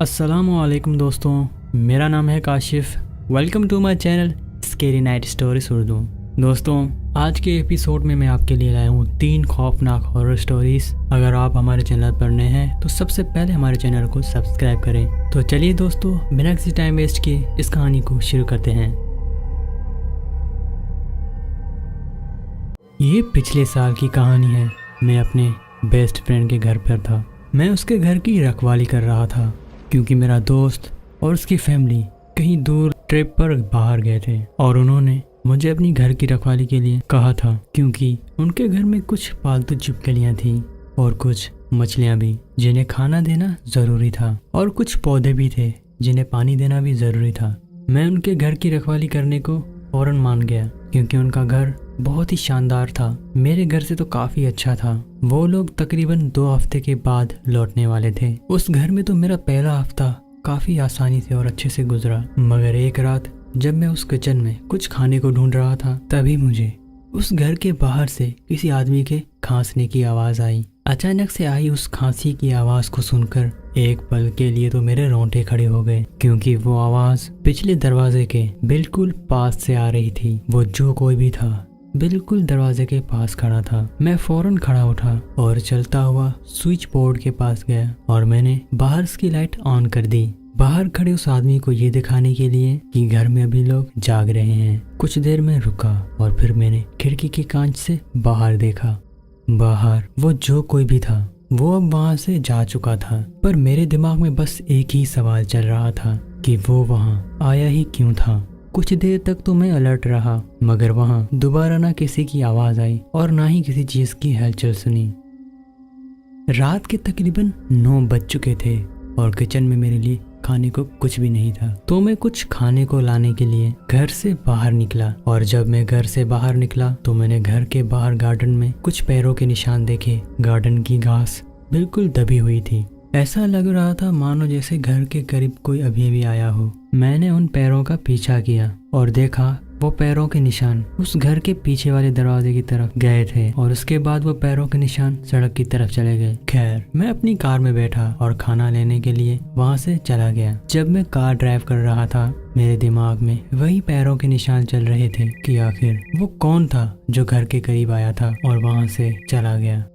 अस्सलामुअलैकुम दोस्तों, मेरा नाम है Kashif. Welcome to my channel scary night stories Urdu. दोस्तों, आज के एपिसोड में मैं आपके लिए लाया हूँ 3 खौफनाक हॉरर स्टोरीज। अगर आप हमारे चैनल पर नए हैं तो सबसे पहले हमारे चैनल को सब्सक्राइब करें। तो चलिए दोस्तों, बिना किसी टाइम वेस्ट किए इस कहानी को शुरू करते हैं। ये पिछले साल की कहानी है। मैं अपने बेस्ट फ्रेंड के घर पर था। मैं उसके घर की रखवाली कर रहा था क्योंकि मेरा दोस्त और उसकी फैमिली कहीं दूर ट्रिप पर बाहर गए थे और उन्होंने मुझे अपनी घर की रखवाली के लिए कहा था क्योंकि उनके घर में कुछ पालतू छिपकलियां थीं और कुछ मछलियां भी जिन्हें खाना देना ज़रूरी था और कुछ पौधे भी थे जिन्हें पानी देना भी ज़रूरी था। मैं उनके घर की रखवाली करने को फौरन मान गया क्योंकि उनका घर बहुत ही शानदार था। मेरे घर से तो काफ़ी अच्छा था। वो लोग तकरीबन 2 हफ्ते के बाद लौटने वाले थे। उस घर में तो मेरा पहला हफ्ता काफ़ी आसानी से और अच्छे से गुजरा, मगर एक रात जब मैं उस किचन में कुछ खाने को ढूंढ रहा था तभी मुझे उस घर के बाहर से किसी आदमी के खांसने की आवाज़ आई। अचानक से आई उस खांसी की आवाज़ को सुनकर एक पल के लिए तो मेरे रोंगटे खड़े हो गए क्योंकि वो आवाज़ पिछले दरवाजे के बिल्कुल पास से आ रही थी। वो जो कोई भी था बिल्कुल दरवाजे के पास खड़ा था। मैं फौरन खड़ा उठा और चलता हुआ स्विच बोर्ड के पास गया और मैंने बाहर की लाइट ऑन कर दी, बाहर खड़े उस आदमी को ये दिखाने के लिए कि घर में अभी लोग जाग रहे हैं। कुछ देर में रुका और फिर मैंने खिड़की के कांच से बाहर देखा। बाहर वो जो कोई भी था वो अब वहां से जा चुका था, पर मेरे दिमाग में बस एक ही सवाल चल रहा था कि वो वहां आया ही क्यों था। कुछ देर तक तो मैं अलर्ट रहा, मगर वहां दोबारा ना किसी की आवाज आई और ना ही किसी चीज की हलचल सुनी। रात के तकरीबन 9 बज चुके थे और किचन में मेरे लिए खाने को कुछ भी नहीं था, तो मैं कुछ खाने को लाने के लिए घर से बाहर निकला। और जब मैं घर से बाहर निकला तो मैंने घर के बाहर गार्डन में कुछ पैरों के निशान देखे। गार्डन की घास बिल्कुल दबी हुई थी। ऐसा लग रहा था मानो जैसे घर के करीब कोई अभी भी आया हो। मैंने उन पैरों का पीछा किया और देखा वो पैरों के निशान उस घर के पीछे वाले दरवाजे की तरफ गए थे और उसके बाद वो पैरों के निशान सड़क की तरफ चले गए। खैर, मैं अपनी कार में बैठा और खाना लेने के लिए वहां से चला गया। जब मैं कार ड्राइव कर रहा था मेरे दिमाग में वही पैरों के निशान चल रहे थे कि आखिर वो कौन था जो घर के करीब आया था और वहां से चला गया।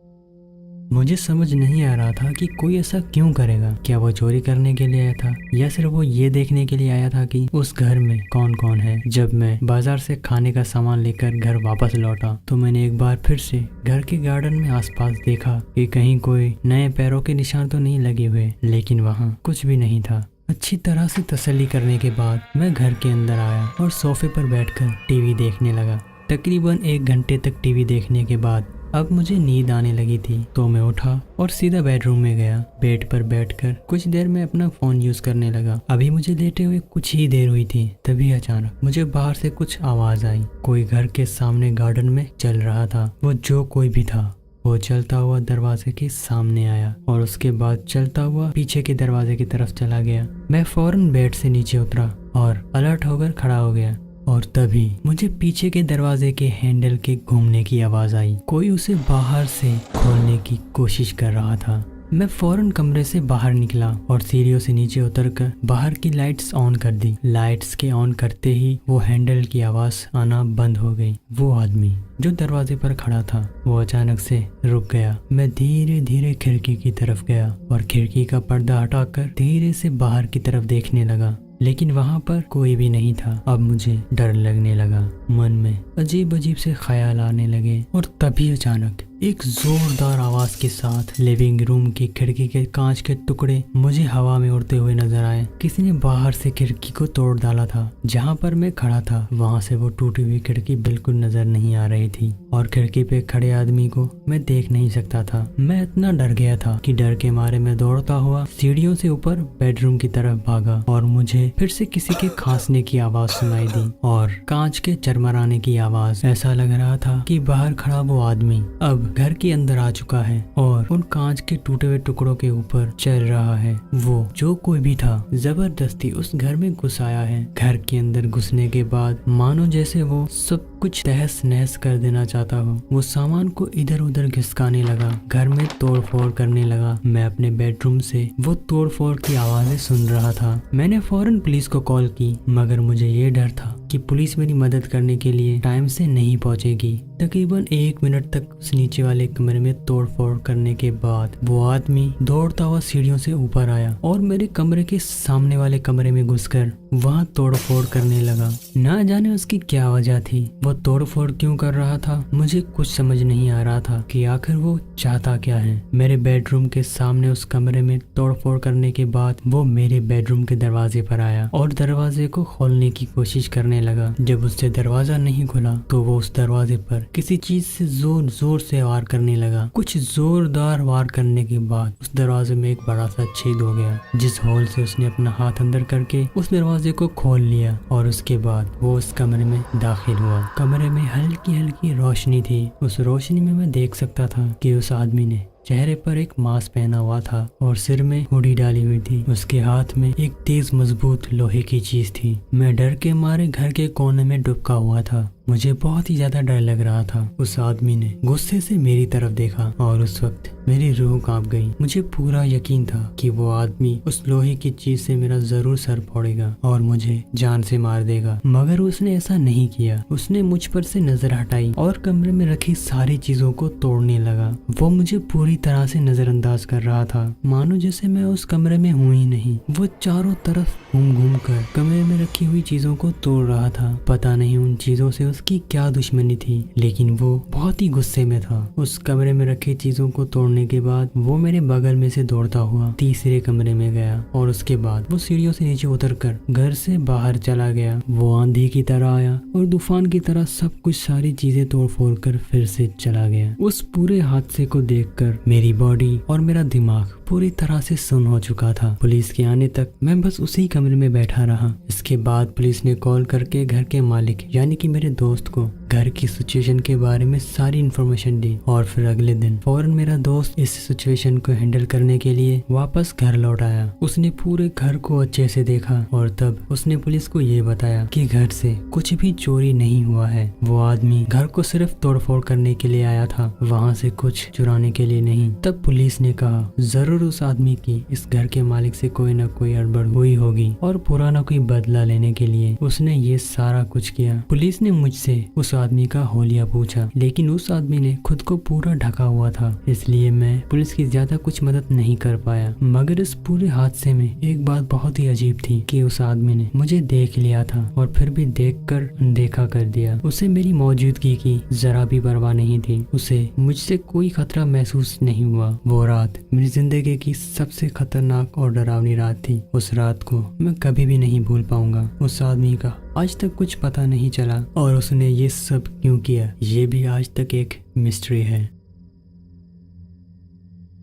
मुझे समझ नहीं आ रहा था कि कोई ऐसा क्यों करेगा। क्या वो चोरी करने के लिए आया था या सिर्फ वो ये देखने के लिए आया था कि उस घर में कौन कौन है। जब मैं बाजार से खाने का सामान लेकर घर वापस लौटा तो मैंने एक बार फिर से घर के गार्डन में आसपास देखा कि कहीं कोई नए पैरों के निशान तो नहीं लगे हुए, लेकिन वहाँ कुछ भी नहीं था। अच्छी तरह से तसल्ली करने के बाद मैं घर के अंदर आया और सोफे पर बैठकर टीवी देखने लगा। तकरीबन 1 घंटे तक टीवी देखने के बाद अब मुझे नींद आने लगी थी, तो मैं उठा और सीधा बेडरूम में गया। बेड पर बैठकर कुछ देर में अपना फोन यूज करने लगा। अभी मुझे लेटे हुए कुछ ही देर हुई थी, तभी अचानक मुझे बाहर से कुछ आवाज आई। कोई घर के सामने गार्डन में चल रहा था। वो जो कोई भी था वो चलता हुआ दरवाजे के सामने आया और उसके बाद चलता हुआ पीछे के दरवाजे की तरफ चला गया। मैं फौरन बेड से नीचे उतरा और अलर्ट होकर खड़ा हो गया और तभी मुझे पीछे के दरवाजे के हैंडल के घूमने की आवाज आई। कोई उसे बाहर से खोलने की कोशिश कर रहा था। मैं फौरन कमरे से बाहर निकला और सीढ़ियों से नीचे उतरकर बाहर की लाइट्स ऑन कर दी। लाइट्स के ऑन करते ही वो हैंडल की आवाज आना बंद हो गई। वो आदमी जो दरवाजे पर खड़ा था वो अचानक से रुक गया। मैं धीरे धीरे खिड़की की तरफ गया और खिड़की का पर्दा हटाकर धीरे से बाहर की तरफ देखने लगा, लेकिन वहां पर कोई भी नहीं था। अब मुझे डर लगने लगा। मन में अजीब अजीब से ख्याल आने लगे और तभी अचानक एक जोरदार आवाज के साथ लिविंग रूम की खिड़की के कांच के टुकड़े मुझे हवा में उड़ते हुए नजर आए। किसी ने बाहर से खिड़की को तोड़ डाला था। जहां पर मैं खड़ा था वहां से वो टूटी हुई खिड़की बिल्कुल नजर नहीं आ रही थी और खिड़की पे खड़े आदमी को मैं देख नहीं सकता था। मैं इतना डर गया था कि डर के मारे मैं दौड़ता हुआ सीढ़ियों से ऊपर बेडरूम की तरफ भागा और मुझे फिर से किसी के खांसने की आवाज सुनाई दी और कांच के चरमराने की आवाज। ऐसा लग रहा था कि बाहर खड़ा वो आदमी अब घर के अंदर आ चुका है और उन कांच के टूटे हुए टुकड़ों के ऊपर चल रहा है। वो जो कोई भी था जबरदस्ती उस घर में घुस आया है। घर के अंदर घुसने के बाद मानो जैसे वो सब कुछ तहस नहस कर देना चाहता हो। वो सामान को इधर उधर घिसकाने लगा, घर में तोड़ फोड़ करने लगा। मैं अपने बेडरूम से वो तोड़ फोड़ की आवाजें सुन रहा था। मैंने फौरन पुलिस को कॉल की, मगर मुझे ये डर था कि पुलिस मेरी मदद करने के लिए टाइम से नहीं पहुंचेगी। तकरीबन 1 मिनट तक उस नीचे वाले कमरे में तोड़ फोड़ करने के बाद वो आदमी दौड़ता हुआ सीढ़ियों से ऊपर आया और मेरे कमरे के सामने वाले कमरे में घुसकर वहाँ तोड़ फोड़ करने लगा। ना जाने उसकी क्या वजह थी, वो तोड़ फोड़ क्यों कर रहा था। मुझे कुछ समझ नहीं आ रहा था कि आखिर वो चाहता क्या है। मेरे बेडरूम के सामने उस कमरे में तोड़ फोड़ करने के बाद वो मेरे बेडरूम के दरवाजे पर आया और दरवाजे को खोलने की कोशिश करने लगा। जब उससे दरवाजा नहीं खुला तो वो उस दरवाजे पर किसी चीज से जोर जोर से वार करने लगा। कुछ जोरदार वार करने के बाद उस दरवाजे में एक बड़ा सा छेद हो गया, जिस होल से उसने अपना हाथ अंदर करके उस दरवाजे को खोल लिया और उसके बाद वो उस कमरे में दाखिल हुआ। कमरे में हल्की हल्की रोशनी थी। उस रोशनी में मैं देख सकता था कि उस आदमी ने चेहरे पर एक मास्क पहना हुआ था और सिर में हुडी डाली हुई थी। उसके हाथ में एक तेज मजबूत लोहे की चीज थी। मैं डर के मारे घर के कोने में डुबका हुआ था। मुझे बहुत ही ज्यादा डर लग रहा था। उस आदमी ने गुस्से से मेरी तरफ देखा और उस वक्त मेरी रूह कांप गई। मुझे पूरा यकीन था कि वो आदमी उस लोहे की चीज से मेरा जरूर सर फोड़ेगा और मुझे जान से मार देगा, मगर उसने ऐसा नहीं किया। उसने मुझ पर से नजर हटाई और कमरे में रखी सारी चीजों को तोड़ने लगा। वो मुझे पूरी तरह से नजरअंदाज कर रहा था, मानो जैसे मैं उस कमरे में हूँ ही नहीं। वो चारों तरफ घूम घूम कर कमरे में रखी हुई चीजों को तोड़ रहा था। पता नहीं उन चीजों से उसकी क्या दुश्मनी थी, लेकिन वो बहुत ही गुस्से में था। उस कमरे में रखी चीजों को तोड़ने के बाद वो मेरे बगल में से दौड़ता हुआ तीसरे कमरे में गया और उसके बाद वो सीढ़ियों से नीचे उतरकर घर से बाहर चला गया। वो आंधी की तरह आया और तूफान की तरह सब कुछ सारी चीजें तोड़ फोड़ कर फिर से चला गया। उस पूरे हादसे को देखकर मेरी बॉडी और मेरा दिमाग पूरी तरह से सुन्न हो चुका था। पुलिस के आने तक मैं बस उसी कमरे में बैठा रहा। इसके बाद पुलिस ने कॉल करके घर के मालिक यानी कि मेरे दोस्त को घर की सिचुएशन के बारे में सारी इन्फॉर्मेशन दी और फिर अगले दिन फौरन मेरा दोस्त इस सिचुएशन को हैंडल करने के लिए वापस घर लौट आया। उसने पूरे घर को अच्छे से देखा और तब उसने पुलिस को ये बताया कि घर से कुछ भी चोरी नहीं हुआ है। वो आदमी घर को सिर्फ तोड़फोड़ करने के लिए आया था, वहाँ से कुछ चुराने के लिए नहीं। तब पुलिस ने कहा जरूर उस आदमी की इस घर के मालिक से कोई न कोई अड़बड़ हुई होगी और पुराना कोई बदला लेने के लिए उसने ये सारा कुछ किया। पुलिस ने मुझसे उस आदमी का होलिया पूछा, लेकिन उस आदमी ने खुद को पूरा ढका हुआ था, इसलिए मैं पुलिस की ज्यादा कुछ मदद नहीं कर पाया। मगर इस पूरे हादसे में एक बात बहुत ही अजीब थी कि उस आदमी ने मुझे देख लिया था और फिर भी देखकर अनदेखा कर दिया। उसे मेरी मौजूदगी की जरा भी परवाह नहीं थी। उसे मुझसे कोई खतरा महसूस नहीं हुआ। वो रात मेरी जिंदगी की सबसे खतरनाक और डरावनी रात थी। उस रात को मैं कभी भी नहीं भूल पाऊंगा। उस आदमी का आज तक कुछ पता नहीं चला और उसने ये सब क्यों किया, ये भी आज तक एक मिस्ट्री है।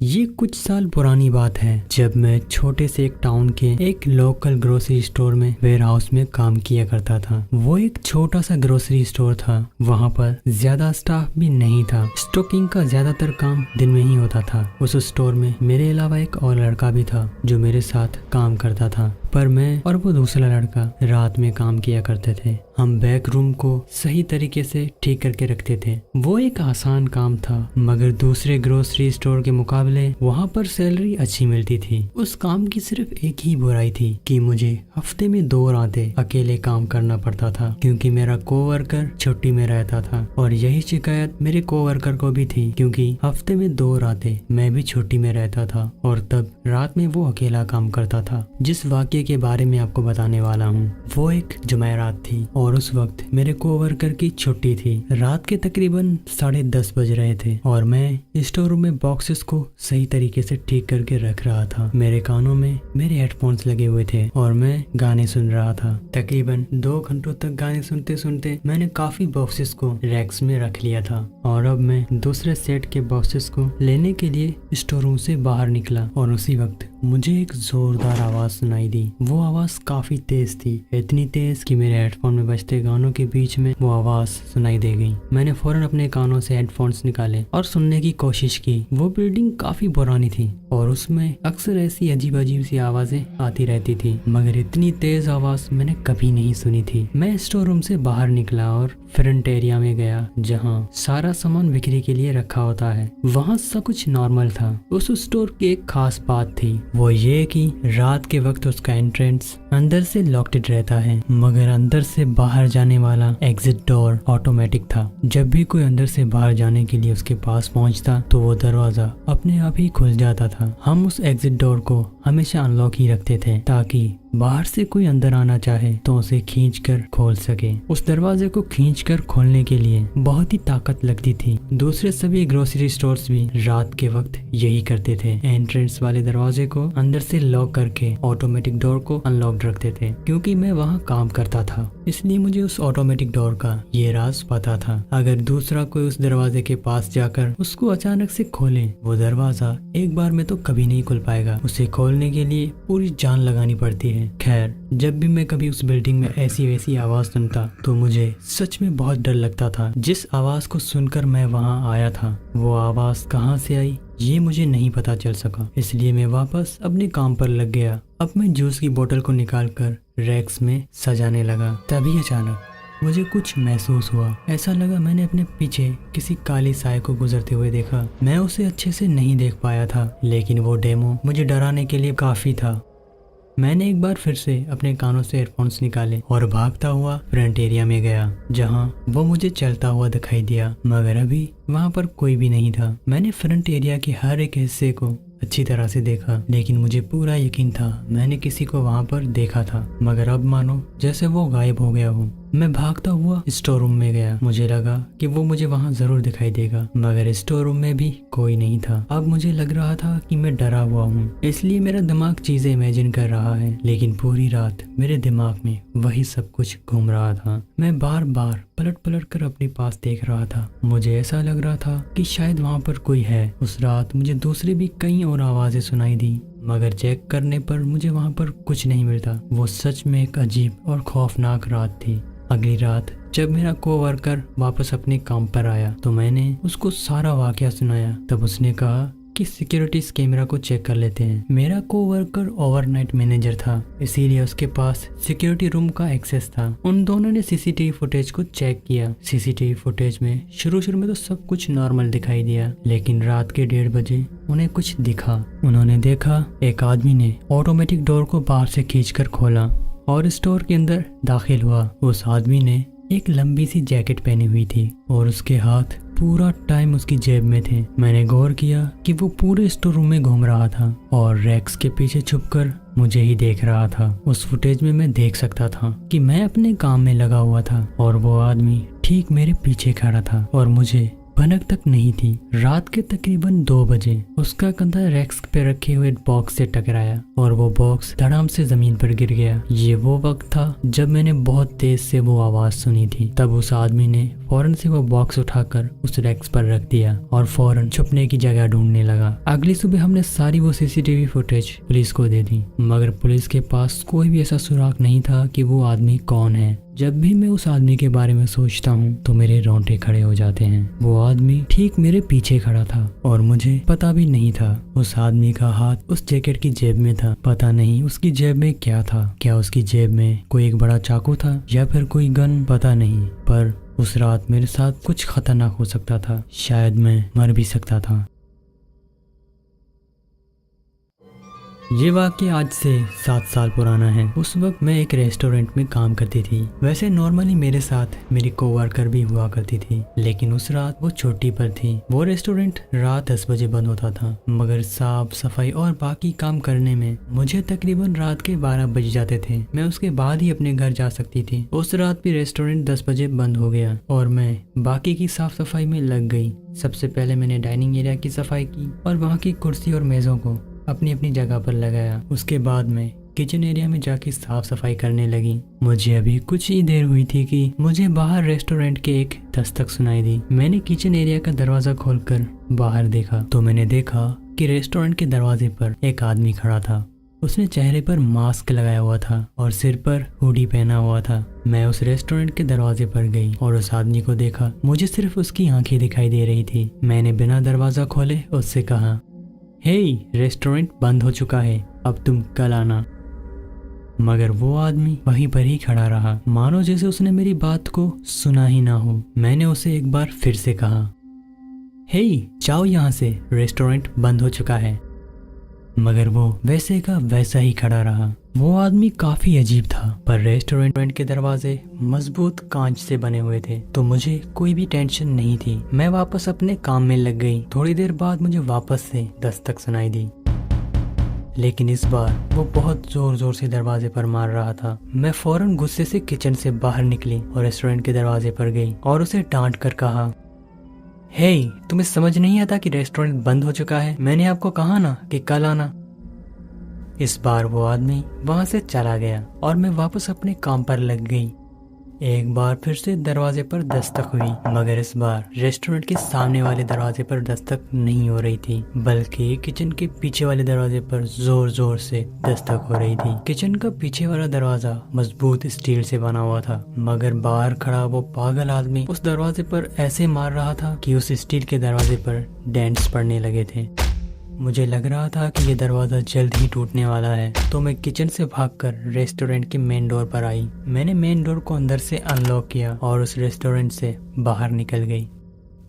ये कुछ साल पुरानी बात है जब मैं छोटे से एक टाउन के एक लोकल ग्रोसरी स्टोर में वेयर हाउस में काम किया करता था। वो एक छोटा सा ग्रोसरी स्टोर था। वहाँ पर ज्यादा स्टाफ भी नहीं था। स्टॉकिंग का ज्यादातर काम दिन में ही होता था। उस स्टोर में मेरे अलावा एक और लड़का भी था जो मेरे साथ काम करता था, पर मैं और वो दूसरा लड़का रात में काम किया करते थे। हम बैक रूम को सही तरीके से ठीक करके रखते थे। वो एक आसान काम था, मगर दूसरे ग्रोसरी स्टोर के मुकाबले वहाँ पर सैलरी अच्छी मिलती थी। उस काम की सिर्फ एक ही बुराई थी कि मुझे हफ्ते में 2 रातें अकेले काम करना पड़ता था, क्योंकि मेरा कोवर्कर छुट्टी में रहता था। और यही शिकायत मेरे कोवर्कर को भी थी, क्योंकि हफ्ते में 2 रातें मैं भी छुट्टी में रहता था और तब रात में वो अकेला काम करता था। जिस वाक्य के बारे में आपको बताने वाला हूँ वो एक जुमेरात थी और उस वक्त मेरे कोवर्कर की छुट्टी थी। रात के तकरीबन 10:30 बज रहे थे और मैं स्टोर रूम में बॉक्सेस को सही तरीके से ठीक करके रख रहा था। मेरे कानों में मेरे हेडफोन्स लगे हुए थे और मैं गाने सुन रहा था। तकरीबन 2 घंटों तक गाने सुनते सुनते मैंने काफी बॉक्सेस को रैक्स में रख लिया था और अब मैं दूसरे सेट के बॉक्सेस को लेने के लिए स्टोर रूम से बाहर निकला और उसी वक्त मुझे एक जोरदार आवाज सुनाई दी। वो आवाज काफी तेज थी, इतनी तेज कि मेरे हेडफोन में बजते गानों के बीच में वो आवाज सुनाई दे गई। मैंने फौरन अपने कानों से हेडफोन्स निकाले और सुनने की कोशिश की। वो बिल्डिंग काफी पुरानी थी और उसमें अक्सर ऐसी अजीब अजीब सी आवाजें आती रहती थी, मगर इतनी तेज आवाज मैंने कभी नहीं सुनी थी। मैं स्टोर रूम से बाहर निकला और फ्रंट एरिया में गया जहाँ सारा सामान बिक्री के लिए रखा होता है। वहाँ सब कुछ नॉर्मल था। उस स्टोर की एक खास बात थी, वो ये कि रात के वक्त उसका एंट्रेंस अंदर से लॉक्ड रहता है, मगर अंदर से बाहर जाने वाला एग्जिट डोर ऑटोमेटिक था। जब भी कोई अंदर से बाहर जाने के लिए उसके पास पहुंचता तो वो दरवाजा अपने आप ही खुल जाता था। हम उस एग्जिट डोर को हमेशा अनलॉक ही रखते थे ताकि बाहर से कोई अंदर आना चाहे तो उसे खींचकर खोल सके। उस दरवाजे को खींचकर खोलने के लिए बहुत ही ताकत लगती थी। दूसरे सभी ग्रोसरी स्टोर्स भी रात के वक्त यही करते थे, एंट्रेंस वाले दरवाजे को अंदर से लॉक करके ऑटोमेटिक डोर को अनलॉक्ड रखते थे। क्योंकि मैं वहाँ काम करता था इसलिए मुझे उस ऑटोमेटिक डोर का ये राज पता था। अगर दूसरा कोई उस दरवाजे के पास जाकर उसको अचानक से खोले, वो दरवाजा एक बार में तो कभी नहीं खुल पाएगा। उसे खोलने के लिए पूरी जान लगानी पड़ती है। खैर, जब भी मैं कभी उस बिल्डिंग में ऐसी वैसी आवाज सुनता तो मुझे सच में बहुत डर लगता था। जिस आवाज को सुनकर मैं वहां आया था वो आवाज कहां से आई ये मुझे नहीं पता चल सका, इसलिए मैं वापस अपने काम पर लग गया। अब मैं जूस की बोतल को निकालकर रैक्स में सजाने लगा। तभी अचानक मुझे कुछ महसूस हुआ। ऐसा लगा मैंने अपने पीछे किसी काली साय को गुजरते हुए देखा। मैं उसे अच्छे से नहीं देख पाया था, लेकिन वो डेमो मुझे डराने के लिए काफी था। मैंने एक बार फिर से अपने कानों से एयरफोन्स निकाले और भागता हुआ फ्रंट एरिया में गया जहां वो मुझे चलता हुआ दिखाई दिया, मगर अभी वहां पर कोई भी नहीं था। मैंने फ्रंट एरिया के हर एक हिस्से को अच्छी तरह से देखा, लेकिन मुझे पूरा यकीन था मैंने किसी को वहां पर देखा था, मगर अब मानो जैसे वो गायब हो गया हो। मैं भागता हुआ स्टोर रूम में गया। मुझे लगा कि वो मुझे वहां जरूर दिखाई देगा, मगर स्टोर रूम में भी कोई नहीं था। अब मुझे लग रहा था कि मैं डरा हुआ हूँ, इसलिए मेरा दिमाग चीजें इमेजिन कर रहा है, लेकिन पूरी रात मेरे दिमाग में वही सब कुछ घूम रहा था। मैं बार बार पलट पलट कर अपने पास देख रहा था। मुझे ऐसा लग रहा था कि शायद वहाँ पर कोई है। उस रात मुझे दूसरी भी कई और आवाजें सुनाई दी, मगर चेक करने पर मुझे वहाँ पर कुछ नहीं मिलता। वो सच में एक अजीब और खौफनाक रात थी। अगली रात जब मेरा कोवर्कर वापस अपने काम पर आया तो मैंने उसको सारा वाकया सुनाया। तब उसने कहा कि सिक्योरिटीज कैमरा को चेक कर लेते हैं। मेरा कोवर्कर ओवरनाइट मैनेजर था, इसीलिए उसके पास सिक्योरिटी रूम का एक्सेस था। उन दोनों ने सीसीटीवी फुटेज को चेक किया। सीसीटीवी फुटेज में शुरू में तो सब कुछ नॉर्मल दिखाई दिया, लेकिन रात के 1:30 बजे उन्हें कुछ दिखा। उन्होंने देखा एक आदमी ने ऑटोमेटिक डोर को बाहर से खींचकर खोला और स्टोर के अंदर दाखिल हुआ। उस आदमी ने एक लंबी सी जैकेट पहनी हुई थी और उसके हाथ पूरा टाइम उसकी जेब में थे। मैंने गौर किया कि वो पूरे स्टोर रूम में घूम रहा था और रैक्स के पीछे छुपकर मुझे ही देख रहा था। उस फुटेज में मैं देख सकता था कि मैं अपने काम में लगा हुआ था और वो आदमी ठीक मेरे पीछे खड़ा था और मुझे भनक तक नहीं थी। रात के तकरीबन 2 बजे उसका कंधा रैक्स पे रखे हुए बॉक्स से टकराया और वो बॉक्स धड़ाम से जमीन पर गिर गया। ये वो वक्त था जब मैंने बहुत तेज से वो आवाज सुनी थी। तब उस आदमी ने फौरन से वो बॉक्स उठाकर उस रैक्स पर रख दिया और फौरन छुपने की जगह ढूंढने लगा। अगली सुबह हमने सारी वो सीसीटीवी फुटेज पुलिस को दे दी, मगर पुलिस के पास कोई भी ऐसा सुराग नहीं था कि वो आदमी कौन है। जब भी मैं उस आदमी के बारे में सोचता हूँ तो मेरे रोंगटे खड़े हो जाते हैं। वो आदमी ठीक मेरे पीछे खड़ा था और मुझे पता भी नहीं था। उस आदमी का हाथ उस जैकेट की जेब में था। पता नहीं उसकी जेब में क्या था। क्या उसकी जेब में कोई एक बड़ा चाकू था या फिर कोई गन, पता नहीं। पर उस रात मेरे साथ कुछ खतरनाक हो सकता था। शायद मैं मर भी सकता था। ये वाकया आज से 7 साल पुराना है। उस वक्त मैं एक रेस्टोरेंट में काम करती थी। वैसे नॉर्मली मेरे साथ मेरी कोवर्कर भी हुआ करती थी, लेकिन उस रात वो छुट्टी पर थी। वो रेस्टोरेंट रात 10 बजे बंद होता था, मगर साफ सफाई और बाकी काम करने में मुझे तकरीबन रात के 12 बज जाते थे। मैं उसके बाद ही अपने घर जा सकती थी। उस रात भी रेस्टोरेंट 10 बजे बंद हो गया और मैं बाकी की साफ सफाई में लग गई। सबसे पहले मैंने डाइनिंग एरिया की सफाई की और वहाँ की कुर्सी और मेजों को अपनी अपनी जगह पर लगाया। उसके बाद मैं किचन एरिया में जाके साफ सफाई करने लगी। मुझे अभी कुछ ही देर हुई थी कि मुझे बाहर रेस्टोरेंट के एक दस्तक सुनाई दी। मैंने किचन एरिया का दरवाजा खोलकर बाहर देखा तो मैंने देखा कि रेस्टोरेंट के दरवाजे पर एक आदमी खड़ा था। उसने चेहरे पर मास्क लगाया हुआ था और सिर पर हुडी पहना हुआ था। मैं उस रेस्टोरेंट के दरवाजे पर गई और उस आदमी को देखा। मुझे सिर्फ उसकी आंखें दिखाई दे रही थी। मैंने बिना दरवाजा खोले उससे कहा, हे, रेस्टोरेंट बंद हो चुका है, अब तुम कल आना। मगर वो आदमी वहीं पर ही खड़ा रहा, मानो जैसे उसने मेरी बात को सुना ही ना हो। मैंने उसे एक बार फिर से कहा, हे जाओ यहाँ से, रेस्टोरेंट बंद हो चुका है। मगर वो वैसे का वैसा ही खड़ा रहा। वो आदमी काफी अजीब था, पर रेस्टोरेंट के दरवाजे मजबूत कांच से बने हुए थे, तो मुझे कोई भी टेंशन नहीं थी। मैं वापस अपने काम में लग गई। थोड़ी देर बाद मुझे वापस से दस्तक सुनाई दी, लेकिन इस बार वो बहुत जोर जोर से दरवाजे पर मार रहा था। मैं फौरन गुस्से से किचन से बाहर निकली और रेस्टोरेंट के दरवाजे पर गई और उसे डांट कर कहा, हे तुम्हें समझ नहीं आता कि रेस्टोरेंट बंद हो चुका है? मैंने आपको कहा ना कि कल आना। इस बार वो आदमी वहां से चला गया और मैं वापस अपने काम पर लग गई। एक बार फिर से दरवाजे पर दस्तक हुई, मगर इस बार रेस्टोरेंट के सामने वाले दरवाजे पर दस्तक नहीं हो रही थी, बल्कि किचन के पीछे वाले दरवाजे पर जोर जोर से दस्तक हो रही थी। किचन का पीछे वाला दरवाजा मजबूत स्टील से बना हुआ था, मगर बाहर खड़ा वो पागल आदमी उस दरवाजे पर ऐसे मार रहा था कि उस स्टील के दरवाजे पर डेंट्स पड़ने लगे थे। मुझे लग रहा था कि ये दरवाज़ा जल्द ही टूटने वाला है, तो मैं किचन से भागकर रेस्टोरेंट के मेन डोर पर आई। मैंने मेन डोर को अंदर से अनलॉक किया और उस रेस्टोरेंट से बाहर निकल गई।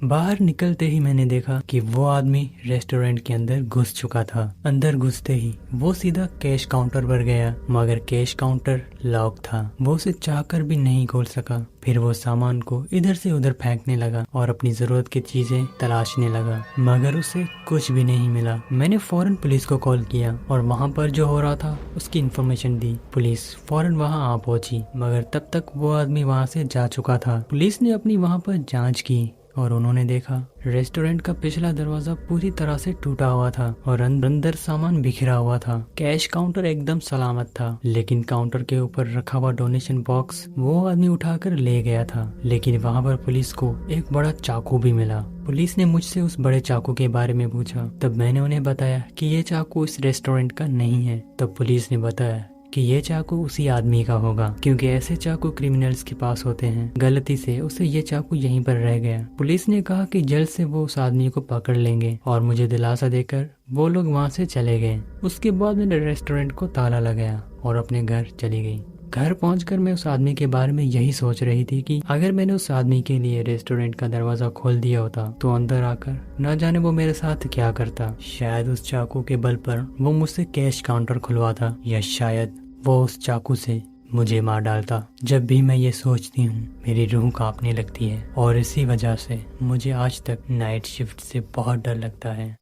बाहर निकलते ही मैंने देखा कि वो आदमी रेस्टोरेंट के अंदर घुस चुका था। अंदर घुसते ही वो सीधा कैश काउंटर पर गया, मगर कैश काउंटर लॉक था। वो उसे चाहकर भी नहीं खोल सका। फिर वो सामान को इधर से उधर फेंकने लगा और अपनी जरूरत की चीजें तलाशने लगा, मगर उसे कुछ भी नहीं मिला। मैंने फौरन पुलिस को कॉल किया और वहाँ पर जो हो रहा था उसकी इन्फॉर्मेशन दी। पुलिस फौरन वहाँ आ पहुंची, मगर तब तक वो आदमी वहाँ से जा चुका था। पुलिस ने अपनी वहाँ पर जाँच की और उन्होंने देखा रेस्टोरेंट का पिछला दरवाजा पूरी तरह से टूटा हुआ था और अंदर सामान बिखरा हुआ था। कैश काउंटर एकदम सलामत था, लेकिन काउंटर के ऊपर रखा हुआ डोनेशन बॉक्स वो आदमी उठाकर ले गया था। लेकिन वहाँ पर पुलिस को एक बड़ा चाकू भी मिला। पुलिस ने मुझसे उस बड़े चाकू के बारे में पूछा, तब मैंने उन्हें बताया कि ये चाकू इस रेस्टोरेंट का नहीं है। तब पुलिस ने बताया कि ये चाकू उसी आदमी का होगा, क्योंकि ऐसे चाकू क्रिमिनल्स के पास होते हैं। गलती से उसे ये चाकू यहीं पर रह गया। पुलिस ने कहा कि जल्द से वो उस आदमी को पकड़ लेंगे और मुझे दिलासा देकर वो लोग वहाँ से चले गए। उसके बाद मैंने रेस्टोरेंट को ताला लगाया और अपने घर चली गई। घर पहुंचकर मैं उस आदमी के बारे में यही सोच रही थी कि अगर मैंने उस आदमी के लिए रेस्टोरेंट का दरवाजा खोल दिया होता तो अंदर आकर न जाने वो मेरे साथ क्या करता। शायद उस चाकू के बल पर वो मुझसे कैश काउंटर खुलवाता, या शायद वो उस चाकू से मुझे मार डालता। जब भी मैं ये सोचती हूँ मेरी रूह कांपने लगती है और इसी वजह से मुझे आज तक नाइट शिफ्ट से बहुत डर लगता है।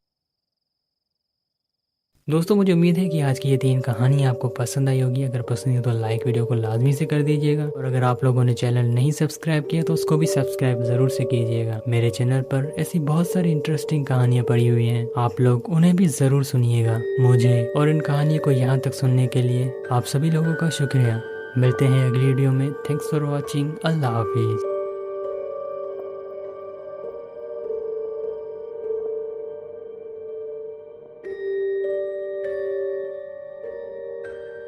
दोस्तों, मुझे उम्मीद है कि आज की ये 3 कहानी आपको पसंद आई होगी। अगर पसंद है तो लाइक वीडियो को लाजमी से कर दीजिएगा, और अगर आप लोगों ने चैनल नहीं सब्सक्राइब किया तो उसको भी सब्सक्राइब जरूर से कीजिएगा। मेरे चैनल पर ऐसी बहुत सारी इंटरेस्टिंग कहानियाँ पड़ी हुई हैं, आप लोग उन्हें भी जरूर सुनिएगा। मुझे और इन कहानियों को यहाँ तक सुनने के लिए आप सभी लोगों का शुक्रिया। मिलते हैं अगली वीडियो में। Thanks for watching. Allah Hafiz.